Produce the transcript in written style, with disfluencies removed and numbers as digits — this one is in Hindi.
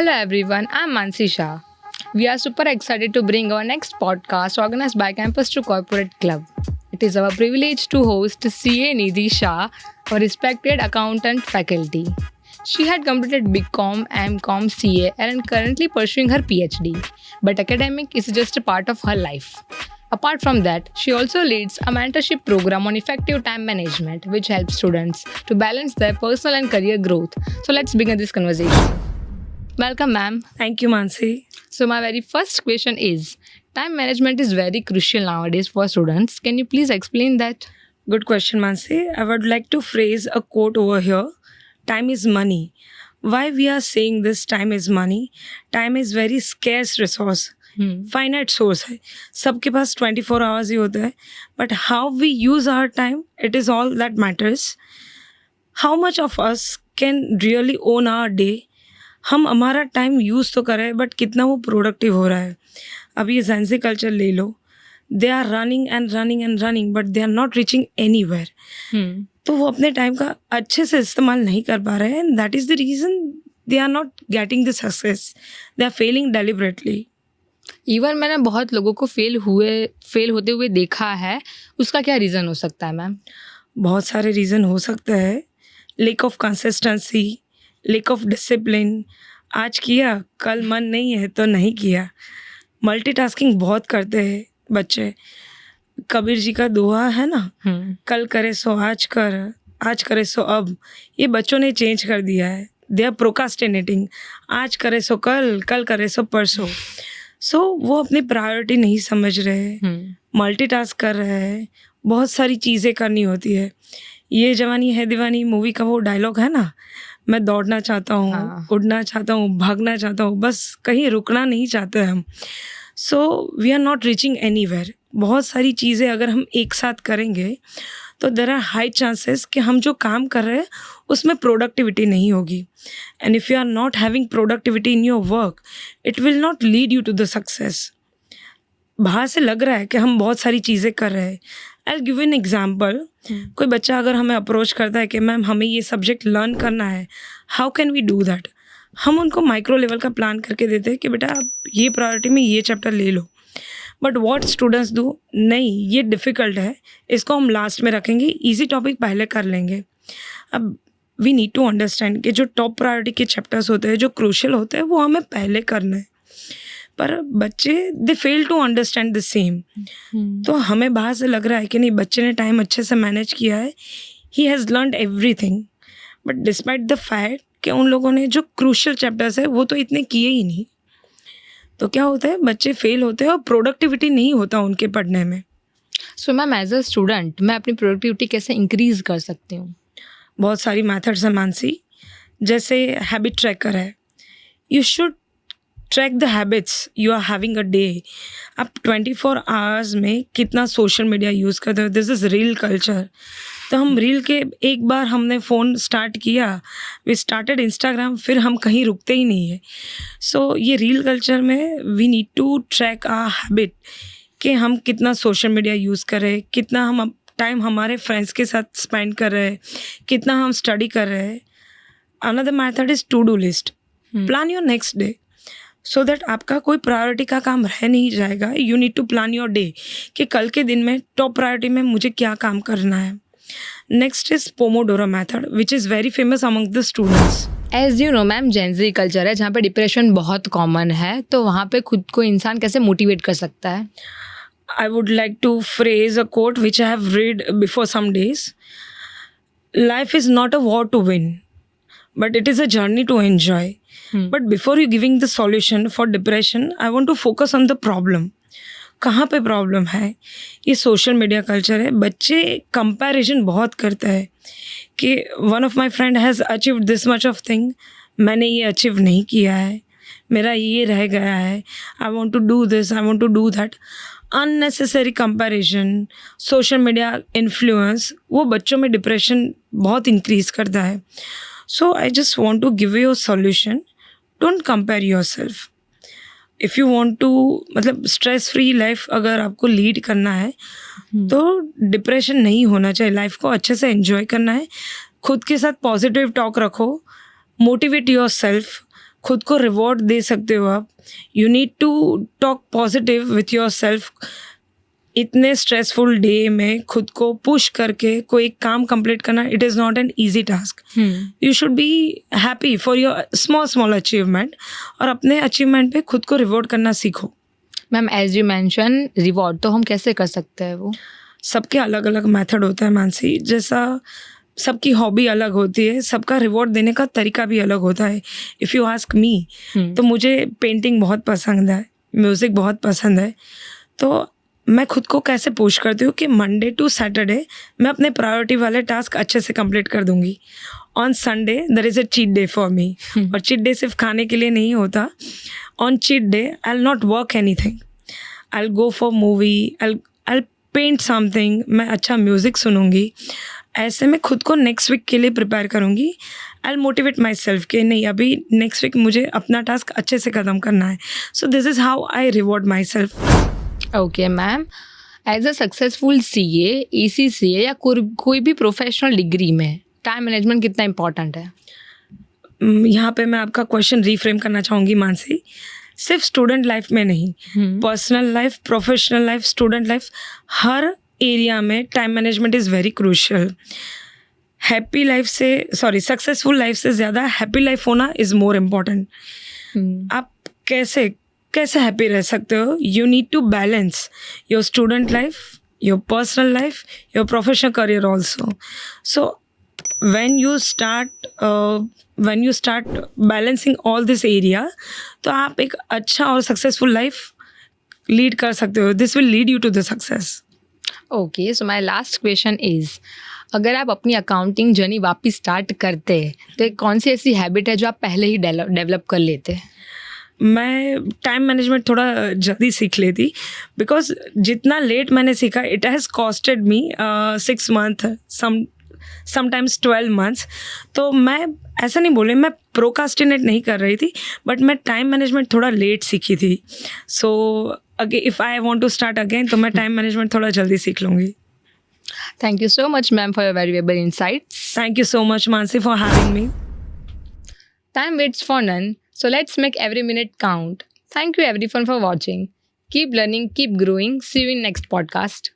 Hello everyone, I'm Mansi Shah. We are super excited to bring our next podcast organized by Campus to Corporate Club. It is our privilege to host CA Nidhi Shah, a respected accountant faculty. She had completed BCom, MCom, CA and is currently pursuing her PhD. But academic is just a part of her life. Apart from that, she also leads a mentorship program on effective time management, which helps students to balance their personal and career growth. So let's begin this conversation. Welcome, ma'am. Thank you, Mansi. So my very first question is, time management is very crucial nowadays for students. Can you please explain that? Good question, Mansi. I would like to phrase a quote over here. Time is money. Why we are saying this time is money? Time is very scarce resource. Finite source है, सबके पास 24 आवर्स ही होता है, but how we use our time, it is all that matters. How much of us can really own our day. हम हमारा टाइम यूज़ तो कर रहे हैं, बट कितना वो प्रोडक्टिव हो रहा है. अभी ये जेंजी कल्चर ले लो, they are running and running and running, but they are not reaching anywhere. तो वो अपने टाइम का अच्छे से इस्तेमाल नहीं कर पा रहे हैं, and that is the reason they are not getting the success. They are failing deliberately. Even मैंने बहुत लोगों को फेल होते हुए देखा है. उसका क्या रीज़न हो सकता है मैम? बहुत सारे रीज़न हो सकते हैं. Lake of consistency, lake of discipline. आज किया, कल मन नहीं है तो नहीं किया. मल्टीटास्किंग बहुत करते हैं बच्चे. कबीर जी का दोहा है ना, कल करे सो आज कर, आज करे सो अब. ये बच्चों ने चेंज कर दिया है. They are procrastinating. आज करे सो कल, कल करे सो परसों. सो वो अपनी प्रायोरिटी नहीं समझ रहे, मल्टीटास्क कर रहे हैं. बहुत सारी चीज़ें करनी होती है. ये जवानी है दीवानी मूवी का वो डायलॉग है ना, मैं दौड़ना चाहता हूँ, उड़ना चाहता हूँ, भागना चाहता हूँ, बस कहीं रुकना नहीं चाहते हम. So we are not reaching anywhere. बहुत सारी चीज़ें अगर हम एक साथ करेंगे तो देयर आर हाई चांसेस कि हम जो काम कर रहे हैं उसमें प्रोडक्टिविटी नहीं होगी. And if you are not having productivity in your work, it will not lead you to the success. बाहर से लग रहा है कि हम बहुत सारी चीज़ें कर रहे हैं. I will give an example. कोई बच्चा अगर हमें अप्रोच करता है कि मैम हमें ये सब्जेक्ट लर्न करना है, how can we do that. हम उनको माइक्रो लेवल का प्लान करके देते हैं कि बेटा आप ये प्रायोरिटी में ये चैप्टर ले लो. बट वॉट स्टूडेंट्स डू, नहीं ये डिफ़िकल्ट है, इसको हम लास्ट में रखेंगे, ईजी टॉपिक पहले कर लेंगे. अब वी नीड टू अंडरस्टैंड कि जो टॉप प्रायोरिटी के चैप्टर्स होते हैं, जो क्रूशियल होते हैं, वो हमें पहले करना है. पर बच्चे they fail to understand the same. तो हमें बाहर से लग रहा है कि नहीं बच्चे ने टाइम अच्छे से मैनेज किया है, he has learned everything. But despite the fact कि उन लोगों ने जो क्रूशियल चैप्टर्स है वो तो इतने किए ही नहीं. तो क्या होता है, बच्चे फेल होते हैं और प्रोडक्टिविटी नहीं होता उनके पढ़ने में. So ma'am as a student मैं अपनी प्रोडक्टिविटी कैसे इंक्रीज़ कर सकती हूँ? बहुत सारी मेथड्स हैं मानसी. जैसे हैबिट ट्रैकर है. You should track the habits you are having a day. आप 24 आवर्स में कितना सोशल मीडिया यूज़ करते हो. This is reel culture. तो हम रील के एक बार हमने फ़ोन स्टार्ट किया, वी स्टार्टेड इंस्टाग्राम, फिर हम कहीं रुकते ही नहीं है. सो ये रील कल्चर में we need to track our habit कि हम कितना सोशल मीडिया यूज़ कर रहे हैं, कितना हम टाइम हमारे फ्रेंड्स के साथ स्पेंड कर रहे हैं, कितना हम स्टडी कर रहे हैं. Another method is to do list. Plan your next day so that आपका कोई प्रायोरिटी का काम रह नहीं जाएगा. You need to plan your day कि कल के दिन में टॉप प्रायोरिटी में मुझे क्या काम करना है. Next is pomodoro method which is very famous among the students. As you know ma'am, Gen Z culture है जहाँ पे डिप्रेशन बहुत कॉमन है, तो वहाँ पे खुद को इंसान कैसे मोटिवेट कर सकता है? I would like to phrase a quote which I have read before some days. Life is not a war to win, but it is a journey to enjoy. But before you giving the solution for depression, I want to focus on the problem. कहाँ पे प्रॉब्लम है? ये सोशल मीडिया कल्चर है. बच्चे कंपैरिजन बहुत करते हैं कि one of my friend has achieved this much of thing, मैंने ये अचीव नहीं किया है, मेरा ये रह गया है. I want to do this, I want to do that. Unnecessary comparison, social media influence, वो बच्चों में डिप्रेशन बहुत इंक्रीज़ करता है. So I just want to give you a solution. Don't compare yourself. If you want to, मतलब स्ट्रेस फ्री लाइफ अगर आपको लीड करना है तो डिप्रेशन नहीं होना चाहिए. लाइफ को अच्छे से एंजॉय करना है. खुद के साथ पॉजिटिव टॉक रखो. Motivate yourself. खुद को रिवॉर्ड दे सकते हो आप. You need to talk positive with yourself. इतने स्ट्रेसफुल डे में खुद को पुश करके कोई काम कंप्लीट करना, it is not an easy task. You should be happy for your small achievement, और अपने अचीवमेंट पे खुद को रिवॉर्ड करना सीखो. Ma'am as you mention reward, तो हम कैसे कर सकते हैं वो? सबके अलग अलग मेथड होता है मानसी. जैसा सबकी हॉबी अलग होती है, सबका रिवॉर्ड देने का तरीका भी अलग होता है. इफ़ यू आस्क मी, तो मुझे पेंटिंग बहुत पसंद है, म्यूज़िक बहुत पसंद है. तो मैं खुद को कैसे पुश करती हूँ कि मंडे टू सैटरडे मैं अपने प्रायोरिटी वाले टास्क अच्छे से कंप्लीट कर दूँगी. On Sunday there is a cheat day for me. और चीट डे सिर्फ खाने के लिए नहीं होता. On cheat day I will not work anything. I will go for movie, I will paint something. मैं अच्छा म्यूज़िक सुनूंगी. ऐसे में खुद को नेक्स्ट वीक के लिए प्रिपेयर करूँगी. I will motivate my self कि नहीं, अभी नेक्स्ट वीक मुझे अपना टास्क अच्छे से ख़त्म करना है. So this is how I reward myself. Okay ma'am, as a successful CA, ECCA या कोई भी प्रोफेशनल डिग्री में टाइम मैनेजमेंट कितना इम्पोर्टेंट है? यहाँ पे मैं आपका क्वेश्चन रीफ्रेम करना चाहूँगी मानसी. सिर्फ स्टूडेंट लाइफ में नहीं, personal life, professional life, student life, हर एरिया में time management is very crucial. Happy life से, सॉरी, सक्सेसफुल लाइफ से ज़्यादा हैप्पी लाइफ होना इज़ मोर इम्पॉर्टेंट. आप कैसे हैप्पी रह सकते हो? You need to balance your student life, your personal life, your professional career also. So when you start balancing all this area, तो आप एक अच्छा और सक्सेसफुल लाइफ लीड कर सकते हो. This will lead you to the success. Okay, so my last question is, अगर आप अपनी अकाउंटिंग जर्नी वापस स्टार्ट करते तो कौन सी ऐसी हैबिट है जो आप पहले ही डेवलप कर लेते? मैं टाइम मैनेजमेंट थोड़ा जल्दी सीख लेती, बिकॉज जितना लेट मैंने सीखा, it has costed me 6 months, sometimes 12 months. तो मैं ऐसा नहीं बोले मैं प्रोकास्टिनेट नहीं कर रही थी, बट मैं टाइम मैनेजमेंट थोड़ा लेट सीखी थी. So again if I want to start again, तो मैं टाइम मैनेजमेंट थोड़ा जल्दी सीख लूँगी. Thank you so much, ma'am, for your valuable insights. Thank you so much, Mansi, for having me. Time waits for none, so let's make every minute count. Thank you everyone for watching. Keep learning, keep growing. See you in next podcast.